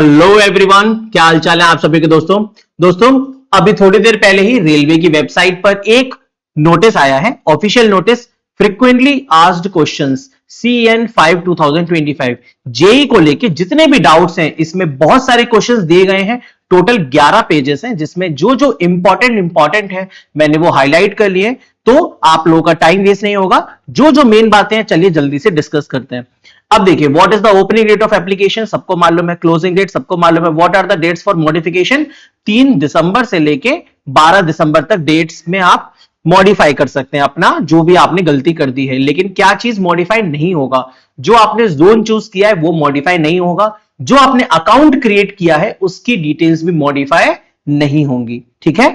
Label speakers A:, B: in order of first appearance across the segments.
A: Hello everyone, क्या हाल चाल है आप सभी के दोस्तों अभी थोड़ी देर पहले ही रेलवे की वेबसाइट पर एक नोटिस आया है, official notice, frequently asked questions CN5 2025 JE को लेके जितने भी डाउट्स हैं इसमें बहुत सारे क्वेश्चंस दिए गए हैं। टोटल 11 पेजेस हैं जिसमें जो जो इंपॉर्टेंट है मैंने वो हाईलाइट कर लिए, तो आप लोगों का टाइम वेस्ट नहीं होगा। जो जो मेन बातें हैं चलिए जल्दी से डिस्कस करते हैं। अब देखिए, what is the opening date of application सबको मालूम है, क्लोजिंग डेट सबको मालूम है। What are the dates for modification, 3 दिसंबर से लेके 12 दिसंबर तक डेट्स में आप मॉडिफाई कर सकते हैं अपना जो भी आपने गलती कर दी है। लेकिन क्या चीज मॉडिफाई नहीं होगा, जो आपने जोन चूज किया है वो मॉडिफाई नहीं होगा, जो आपने अकाउंट क्रिएट किया है उसकी डिटेल्स भी मॉडिफाई नहीं होंगी। ठीक है,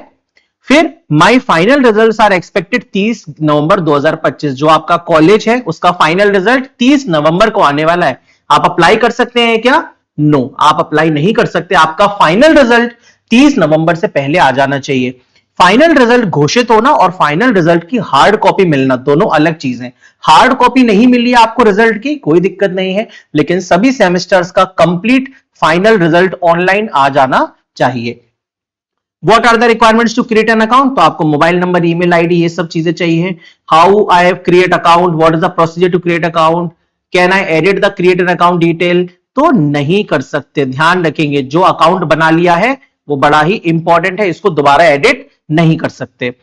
A: फिर my final results are expected 30 नवंबर 2025। जो आपका कॉलेज है उसका फाइनल रिजल्ट 30 नवंबर को आने वाला है। आप अप्लाई कर सकते हैं क्या? नो, आप अप्लाई नहीं कर सकते। आपका फाइनल रिजल्ट 30 नवंबर से पहले आ जाना चाहिए। फाइनल रिजल्ट घोषित होना और फाइनल रिजल्ट की हार्ड कॉपी मिलना दोनों अलग चीज है। हार्ड कॉपी नहीं मिली आपको रिजल्ट की, कोई दिक्कत नहीं है, लेकिन सभी सेमेस्टर्स का कंप्लीट फाइनल रिजल्ट ऑनलाइन आ जाना चाहिए। What are the requirements to create an account? तो आपको मोबाइल नंबर, ईमेल आईडी, ये सब चीजें चाहिए। How I have create account, what is the procedure to create account, can I edit the create an account detail, तो नहीं कर सकते। ध्यान रखेंगे, जो अकाउंट बना लिया है वो बड़ा ही इंपॉर्टेंट है, इसको दोबारा एडिट नहीं कर सकते।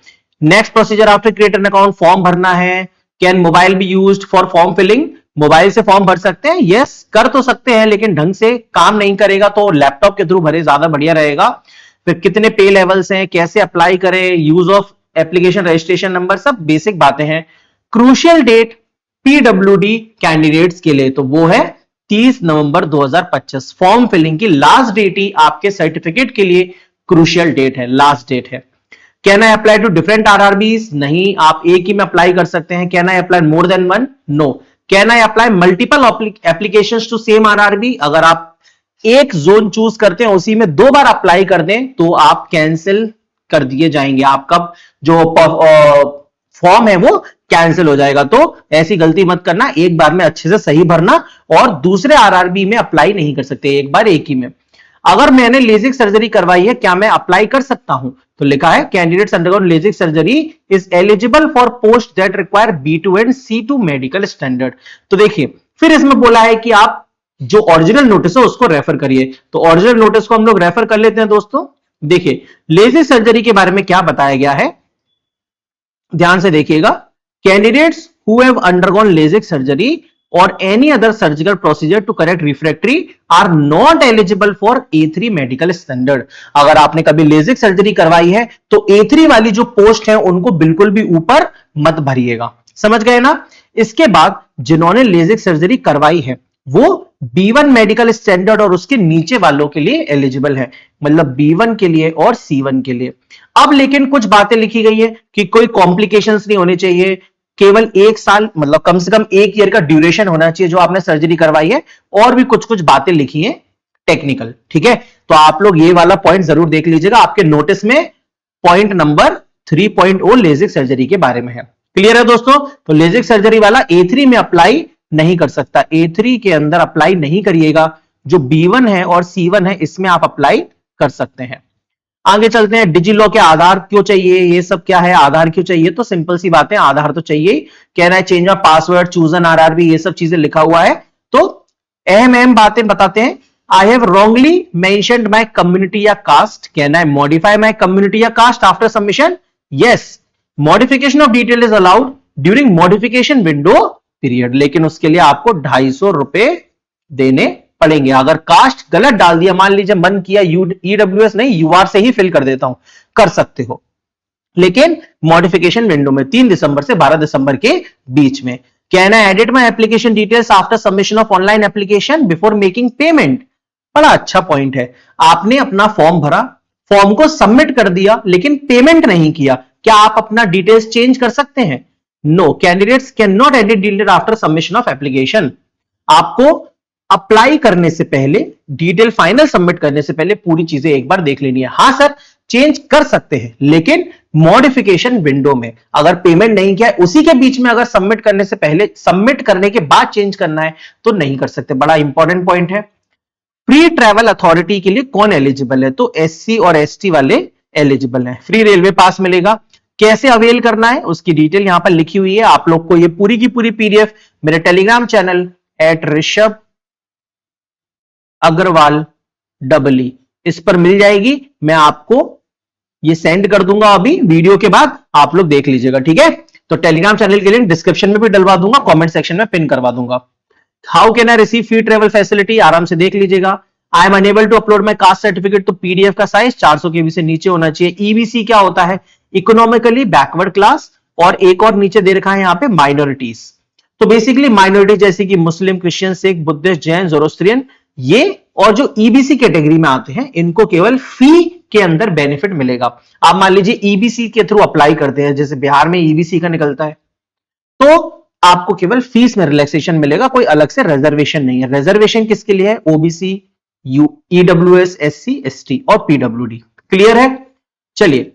A: Next procedure after create an account, form भरना है। Can mobile be used for form filling, mobile से फॉर्म भर सकते हैं? यस, कर तो सकते हैं, लेकिन ढंग से काम नहीं करेगा तो लैपटॉप के थ्रू भरे, ज्यादा बढ़िया रहेगा। फिर कितने पे लेवल्स हैं, कैसे अप्लाई करें, use of application registration number, सब बेसिक बातें हैं। क्रूशियल डेट पीडब्ल्यूडी कैंडिडेट्स के लिए तो वो है 30 नवंबर 2025। फॉर्म फिलिंग की लास्ट डेट ही आपके सर्टिफिकेट के लिए क्रूशियल डेट है, लास्ट डेट है। Can I apply to different RRBs? नहीं, आप एक ही में अप्लाई कर सकते हैं। Can I apply more than one? No. Can I apply multiple applications to same RRB? अगर आप एक जोन चूज करते हैं उसी में 2 बार अप्लाई कर दें तो आप कैंसिल कर दिए जाएंगे, आपका जो फॉर्म है वो कैंसिल हो जाएगा। तो ऐसी गलती मत करना, एक बार में अच्छे से सही भरना और दूसरे आरआरबी में अप्लाई नहीं कर सकते, एक बार एक ही में। अगर मैंने लेजिक सर्जरी करवाई है क्या मैं अप्लाई कर सकता हूं? तो लिखा है candidates undergone Lasik surgery is eligible for post that require B2 and C2 medical standard. तो देखिए, फिर इसमें बोला है कि आप जो ओरिजिनल नोटिस है उसको रेफर करिए। तो ओरिजिनल नोटिस को हम लोग रेफर कर लेते हैं दोस्तों। देखिए, लेजिक सर्जरी के बारे में क्या बताया गया है, ध्यान से देखिएगा। Candidates who have undergone LASIK surgery और any other surgical procedure to correct refractory are not eligible for A3 medical standard. अगर आपने कभी लेजिक सर्जरी करवाई है तो A3 वाली जो पोस्ट है उनको बिल्कुल भी ऊपर मत भरिएगा, समझ गए ना। इसके बाद जिन्होंने लेजिक सर्जरी करवाई है वो B1 मेडिकल स्टैंडर्ड और उसके नीचे वालों के लिए एलिजिबल है, मतलब B1 के लिए और C1 के लिए। अब लेकिन कुछ बातें लिखी गई है कि कोई कॉम्प्लिकेशंस नहीं होने चाहिए, केवल 1 साल मतलब कम से कम 1 ईयर का ड्यूरेशन होना चाहिए जो आपने सर्जरी करवाई है, और भी कुछ कुछ बातें लिखी हैं टेक्निकल। ठीक है, तो आप लोग ये वाला पॉइंट जरूर देख लीजिएगा, आपके नोटिस में पॉइंट नंबर 3.0 लेजिक सर्जरी के बारे में है। क्लियर है दोस्तों? तो लेजिक सर्जरी वाला A3 में अप्लाई नहीं कर सकता, A3 के अंदर अप्लाई नहीं करिएगा। जो B1 है और C1 है इसमें आप अप्लाई कर सकते हैं। आगे चलते हैं, डिजी लॉ के आधार क्यों चाहिए, ये सब क्या है, आधार क्यों चाहिए? तो सिंपल सी बात है, आधार तो चाहिए। कहना है change of password, choose an RRB, ये सब चीजें लिखा हुआ है। तो अहम बातें बताते हैं। I have wrongly mentioned my community या कास्ट, कहना है मॉडिफाई माय कम्युनिटी या caste after submission. Yes, modification of detail is allowed during modification window period, लेकिन उसके लिए आपको 250 रुपए देने पड़ेंगे। अगर कास्ट गलत डाल दिया, मान लीजिए मन किया EWS नहीं UR से ही फिल कर देता हूं, कर सकते हो, लेकिन मॉडिफिकेशन विंडो में 3 दिसंबर से 12 दिसंबर के बीच में। Can I edit my application details after submission of online application before making payment? बड़ा अच्छा पॉइंट है। आपने अपना फॉर्म भरा, फॉर्म को सबमिट कर दिया लेकिन पेमेंट नहीं किया, क्या आप अपना डिटेल्स चेंज कर सकते हैं? No, candidates can not edit detail after submission of application. आपको अप्लाई करने से पहले, डिटेल फाइनल सबमिट करने से पहले पूरी चीजें एक बार देख लेनी है। हां सर, चेंज कर सकते हैं, लेकिन मॉडिफिकेशन विंडो में अगर पेमेंट नहीं किया है उसी के बीच में, अगर सबमिट करने से पहले, सबमिट करने के बाद चेंज करना है तो नहीं कर सकते। बड़ा इंपॉर्टेंट पॉइंट है। फ्री ट्रैवल अथॉरिटी के लिए कौन एलिजिबल है? तो एससी और एसटी वाले एलिजिबल हैं। फ्री रेलवे पास मिलेगा। कैसे अवेल करना है उसकी डिटेल यहां पर लिखी हुई है। आप लोग को ये पूरी की पूरी पीडीएफ मेरे Telegram channel @Rishabh Agarwal EE इस पर मिल जाएगी। मैं आपको ये सेंड कर दूंगा अभी वीडियो के बाद, आप लोग देख लीजिएगा, ठीक है। तो टेलीग्राम चैनल के लिंक डिस्क्रिप्शन में भी डलवा दूंगा, कमेंट सेक्शन में पिन करवा दूंगा। How can I receive free travel facility, आराम से देख लीजिएगा। I am unable to upload my caste certificate, तो पीडीएफ का साइज 400 केबी से नीचे होना चाहिए। ईबीसी क्या होता है? इकोनॉमिकली बैकवर्ड क्लास, और एक और नीचे दे रखा है यहाँ पे माइनॉरिटीज। तो बेसिकली माइनॉरिटी जैसे कि Muslim, Christian, Sikh, Buddhist, Jain, Zoroastrian, ये और जो ईबीसी कैटेगरी में आते हैं इनको केवल फी के अंदर बेनिफिट मिलेगा। आप मान लीजिए ईबीसी के थ्रू अप्लाई करते हैं, जैसे बिहार में ईबीसी का निकलता है, तो आपको केवल फीस में रिलैक्सेशन मिलेगा, कोई अलग से रिजर्वेशन नहीं है। रिजर्वेशन किसके लिए है? ओबीसी, ईडब्ल्यूएस, एससी, एसटी और पीडब्ल्यूडी। क्लियर है? चलिए,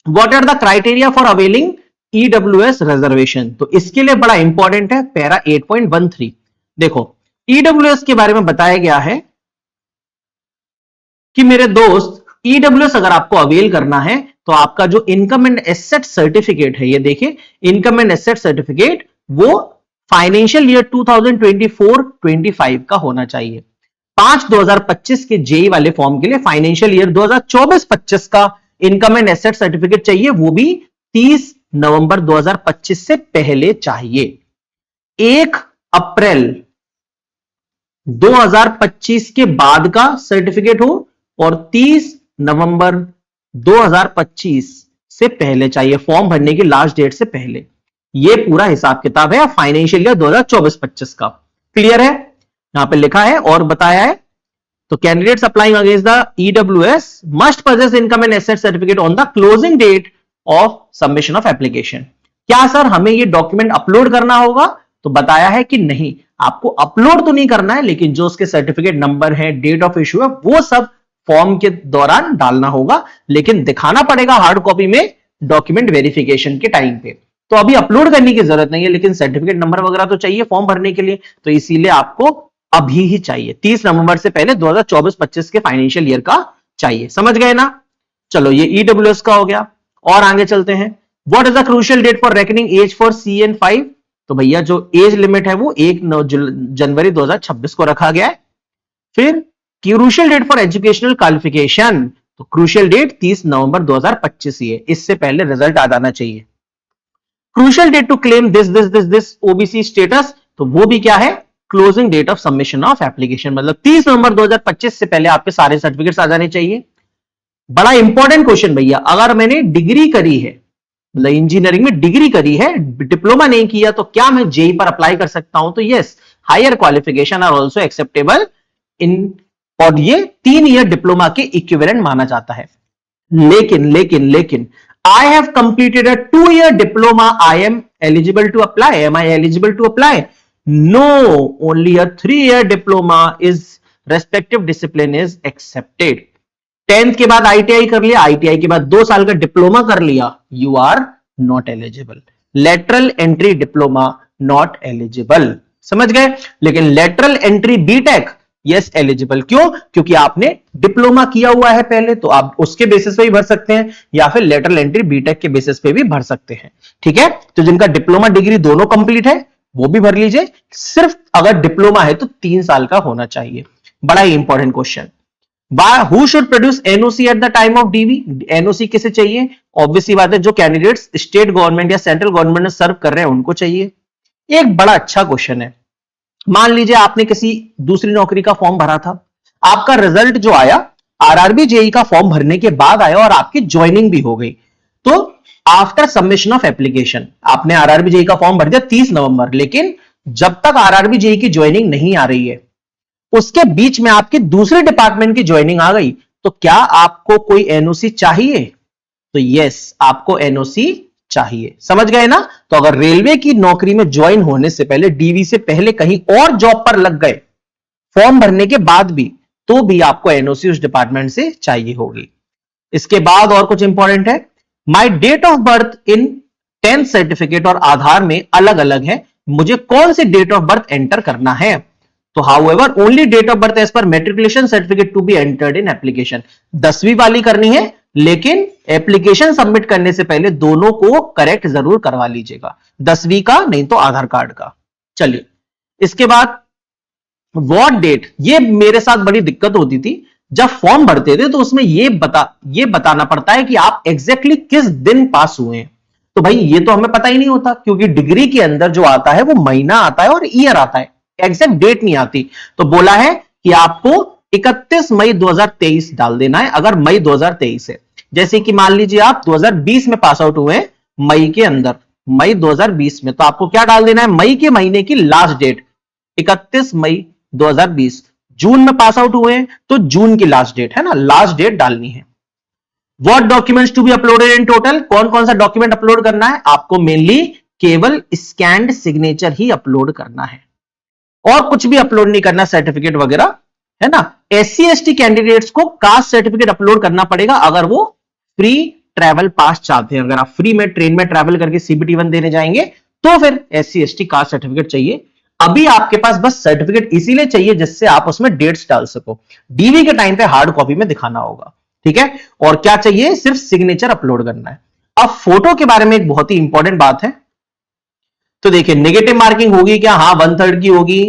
A: what are the criteria for availing EWS reservation? तो इसके लिए बड़ा इंपॉर्टेंट है पैरा 8.13। देखो, ईडब्ल्यूएस के बारे में बताया गया है कि मेरे दोस्त ईडब्ल्यूएस अगर आपको अवेल करना है तो आपका जो इनकम एंड एसेट सर्टिफिकेट है, ये देखिए इनकम एंड एसेट सर्टिफिकेट, वो फाइनेंशियल ईयर 2024-25 का होना चाहिए। 5/2025 के जेई वाले फॉर्म के लिए फाइनेंशियल ईयर 2024-25 का इनकम एंड एसेट सर्टिफिकेट चाहिए, वो भी 30 नवंबर 2025 से पहले चाहिए। 1 अप्रैल 2025 के बाद का सर्टिफिकेट हो और 30 नवंबर 2025 से पहले चाहिए, फॉर्म भरने की लास्ट डेट से पहले। ये पूरा हिसाब किताब है फाइनेंशियल ईयर 2024-25 का। क्लियर है? यहां पे लिखा है और बताया है। तो candidates applying against the EWS must possess income and asset certificate on the closing date of submission of application. क्या सर हमें ये डॉक्यूमेंट अपलोड करना होगा? तो बताया है कि नहीं, आपको अपलोड तो नहीं करना है, लेकिन जो उसके सर्टिफिकेट नंबर है, डेट ऑफ इश्यू है, वो सब फॉर्म के दौरान डालना होगा, लेकिन दिखाना पड़ेगा हार्ड कॉपी में डॉक्यूमेंट वेरिफिकेशन के टाइम पे। तो अभी अपलोड करने की जरूरत नहीं है, लेकिन सर्टिफिकेट नंबर वगैरह तो चाहिए फॉर्म भरने के लिए, तो इसीलिए आपको अभी ही चाहिए, 30 नवंबर से पहले 2024-25 के फाइनेंशियल ईयर का चाहिए। समझ गए ना? चलो, ये ईडब्ल्यूएस का हो गया, और आगे चलते हैं। What is the crucial date for reckoning age for CN5? तो भैया जो एज लिमिट है वो 1 जनवरी 2026 को रखा गया है। फिर crucial date for educational qualification, तो क्रूशियल डेट 30 नवंबर 2025 ही है, इससे पहले रिजल्ट आ जाना चाहिए। Crucial date to claim this OBC status, तो वो भी क्या है? Closing date of submission of application, मतलब 30 नवंबर 2025 से पहले आपके सारे सर्टिफिकेट्स आ जाने चाहिए। बड़ा इंपॉर्टेंट क्वेश्चन भैया, अगर मैंने डिग्री करी है, मतलब इंजीनियरिंग में डिग्री करी है, डिप्लोमा नहीं किया, तो क्या मैं जेई पर अप्लाई कर सकता हूं? तो yes, higher qualification are also acceptable in, और ये 3 ईयर डिप्लोमा के इक्विवेलेंट माना जाता है। लेकिन I have completed a 2 year diploma, I am eligible to apply? Am I eligible to apply? No, only a 3 year diploma is respective discipline is accepted. 10th के बाद ITI कर लिया, ITI के बाद 2 साल का डिप्लोमा कर लिया, you are not eligible. Lateral entry diploma not eligible, समझ गए? लेकिन lateral entry BTech yes eligible. क्यों? क्योंकि आपने डिप्लोमा किया हुआ है पहले, तो आप उसके बेसिस पे भी भर सकते हैं, या फिर लेटरल एंट्री बीटेक के बेसिस पे भी भर सकते हैं। ठीक है? तो जिनका डिप्लोमा डिग्री दोनों कंप्लीट है वो भी भर लीजिए। सिर्फ अगर डिप्लोमा है तो 3 साल का होना चाहिए। बड़ा ही important question. Who should produce NOC at the time of DV? NOC किसे चाहिए? ऑब्वियसली बात है, जो कैंडिडेट्स स्टेट गवर्नमेंट या सेंट्रल गवर्नमेंट में सर्व कर रहे हैं उनको चाहिए। एक बड़ा अच्छा क्वेश्चन है। मान लीजिए आपने किसी दूसरी नौकरी का फॉर्म भरा था, आपका रिजल्ट जो आया आरआरबी जेई का फॉर्म भरने के बाद आया और आपकी ज्वाइनिंग भी हो गई, तो आफ्टर सबमिशन ऑफ एप्लीकेशन आपने आरआरबी जेई का फॉर्म भर दिया 30 नवंबर, लेकिन जब तक आरआरबी जेई की ज्वाइनिंग नहीं आ रही है, उसके बीच में आपकी दूसरे डिपार्टमेंट की ज्वाइनिंग आ गई, तो क्या आपको कोई एनओसी चाहिए? तो यस, आपको एनओसी चाहिए। समझ गए ना? तो अगर रेलवे की नौकरी में ज्वाइन होने से पहले, डीवी से पहले कहीं और जॉब पर लग गए फॉर्म भरने के बाद भी, तो भी आपको एनओसी उस डिपार्टमेंट से चाहिए होगी। इसके बाद और कुछ इंपॉर्टेंट है। My date of birth in 10th certificate और आधार में अलग अलग है, मुझे कौन सी डेट ऑफ बर्थ एंटर करना है? तो however only date of birth as per matriculation certificate to be entered in application. 10वीं वाली करनी है, लेकिन एप्लीकेशन सबमिट करने से पहले दोनों को करेक्ट जरूर करवा लीजिएगा, 10वीं का नहीं तो आधार कार्ड का। चलिए इसके बाद व्हाट डेट, ये मेरे साथ बड़ी दिक्कत होती थी जब फॉर्म भरते थे, तो उसमें ये बताना पड़ता है कि आप एग्जैक्टली किस दिन पास हुए हैं। तो भाई ये तो हमें पता ही नहीं होता, क्योंकि डिग्री के अंदर जो आता है वो महीना आता है और ईयर आता है, एग्जैक्ट डेट नहीं आती। तो बोला है कि आपको 31 मई 2023 डाल देना है, अगर मई 2023 है। जैसे कि मान लीजिए आप 2020 में पास आउट हुए हैं मई के अंदर, मई 2020 में, तो आपको क्या डाल देना है, मई के महीने की लास्ट डेट 31 मई 2020। जून में पास आउट हुए हैं तो जून की लास्ट डेट है ना, लास्ट डेट डालनी है। What documents to be uploaded in total, कौन कौन सा डॉक्यूमेंट अपलोड करना है आपको, मेनली केवल स्कैन्ड सिग्नेचर ही अपलोड करना है और कुछ भी अपलोड नहीं करना, सर्टिफिकेट वगैरह, है ना। SC ST कैंडिडेट्स को कास्ट सर्टिफिकेट अपलोड करना पड़ेगा अगर वो फ्री ट्रैवल पास चाहते हैं। अगर आप फ्री में ट्रेन में ट्रैवल करके CBT 1 देने जाएंगे तो फिर SC ST कास्ट सर्टिफिकेट चाहिए। अभी आपके पास बस सर्टिफिकेट इसीलिए चाहिए जिससे आप उसमें डेट्स डाल सको, DV के टाइम पे हार्ड कॉपी में दिखाना होगा, ठीक है। और क्या चाहिए, सिर्फ सिग्नेचर अपलोड करना है। अब फोटो के बारे में एक बहुत ही इंपॉर्टेंट बात है, तो देखिए नेगेटिव मार्किंग होगी क्या, हाँ 1/3 की होगी।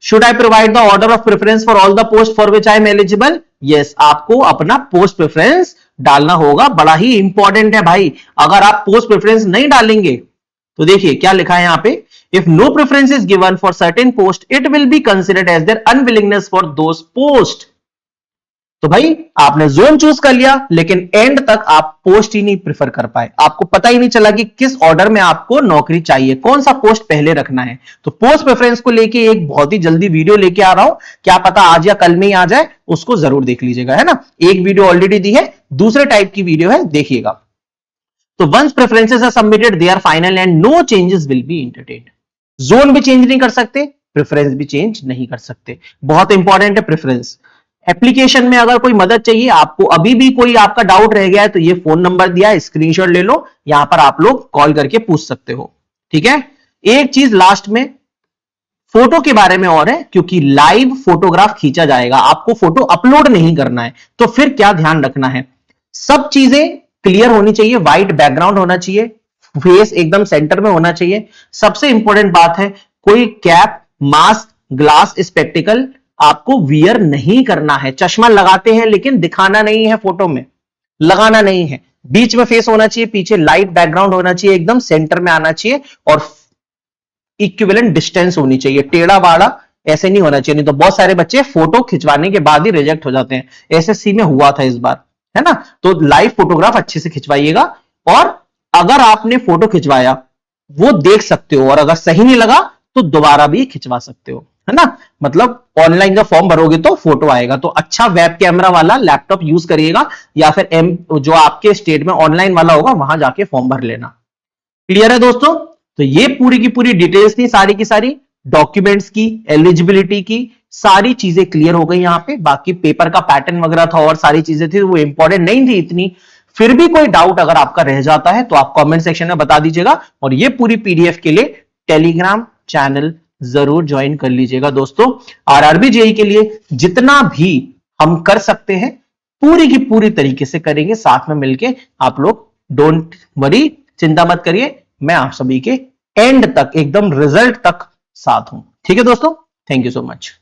A: Should I provide the order of preference for all the post for which I am eligible, yes, आपको अपना पोस्ट प्रेफरेंस डालना होगा, बड़ा ही इंपॉर्टेंट है भाई। अगर आप पोस्ट प्रेफरेंस नहीं डालेंगे तो देखिए क्या लिखा है यहां पे, if no preference is given for certain post it will be considered as their unwillingness for those post. तो भाई आपने जोन चूज कर लिया लेकिन एंड तक आप पोस्ट ही नहीं प्रेफर कर पाए, आपको पता ही नहीं चला कि किस ऑर्डर में आपको नौकरी चाहिए, कौन सा पोस्ट पहले रखना है। तो पोस्ट प्रेफरेंस को लेके एक बहुत ही जल्दी वीडियो लेके आ रहा हूं, क्या पता आज या कल में ही आ जाए, उसको जरूर देख लीजिएगा, है ना। एक वीडियो ऑलरेडी दी है, दूसरे टाइप की वीडियो है, देखिएगा। तो once preferences are submitted they are final and no changes will be entertained. Zone भी चेंज नहीं कर सकते, प्रेफरेंस भी चेंज नहीं कर सकते, बहुत इंपॉर्टेंट है प्रेफरेंस। एप्लीकेशन में अगर कोई मदद चाहिए आपको, अभी भी कोई आपका डाउट रह गया है तो ये फोन नंबर दिया है, स्क्रीनशॉट ले लो, यहां पर आप लोग कॉल करके पूछ सकते हो, ठीक है। एक चीज लास्ट में फोटो के बारे में और है, क्योंकि लाइव फोटोग्राफ खींचा जाएगा, आपको फोटो अपलोड नहीं करना है, तो फिर क्या ध्यान रखना है, सब चीजें क्लियर होनी चाहिए, व्हाइट बैकग्राउंड होना चाहिए, फेस एकदम सेंटर में होना चाहिए। सबसे इंपॉर्टेंट बात है कोई कैप, मास्क, ग्लास, स्पेक्टिकल आपको वियर नहीं करना है। चश्मा लगाते हैं लेकिन दिखाना नहीं है, फोटो में लगाना नहीं है। बीच में फेस होना चाहिए, पीछे लाइट बैकग्राउंड होना चाहिए, एकदम सेंटर में आना चाहिए और इक्विवेलेंट डिस्टेंस होनी चाहिए, टेढ़ा बाड़ा ऐसे नहीं होना चाहिए, नहीं तो बहुत सारे बच्चे फोटो खिंचवाने के बाद ही रिजेक्ट हो जाते हैं। SSC में हुआ था इस बार, है ना। तो लाइव फोटोग्राफ अच्छे से खिंचवाइएगा और अगर आपने फोटो खिंचवाया वो देख सकते हो और अगर सही नहीं लगा तो दोबारा भी खिंचवा सकते हो, है ना। मतलब ऑनलाइन जब फॉर्म भरोगे तो फोटो आएगा, तो अच्छा वेब कैमरा वाला लैपटॉप यूज करिएगा या फिर जो आपके स्टेट में ऑनलाइन वाला होगा वहां जाके फॉर्म भर लेना। क्लियर है दोस्तों। तो ये पूरी की पूरी डिटेल्स थी, सारी की सारी डॉक्यूमेंट्स की, एलिजिबिलिटी की, सारी चीजें क्लियर हो गई यहाँ पे। बाकी पेपर का पैटर्न वगैरह था और सारी चीजें थी, वो इंपॉर्टेंट नहीं थी इतनी। फिर भी कोई डाउट अगर आपका रह जाता है तो आप कमेंट सेक्शन में बता दीजिएगा और ये पूरी PDF के लिए टेलीग्राम चैनल जरूर ज्वाइन कर लीजिएगा दोस्तों। RRB JEE के लिए जितना भी हम कर सकते हैं पूरी की पूरी तरीके से करेंगे साथ में मिलके। आप लोग डोंट वरी, चिंता मत करिए, मैं आप सभी के एंड तक एकदम रिजल्ट तक साथ हूं, ठीक है दोस्तों। Thank you so much.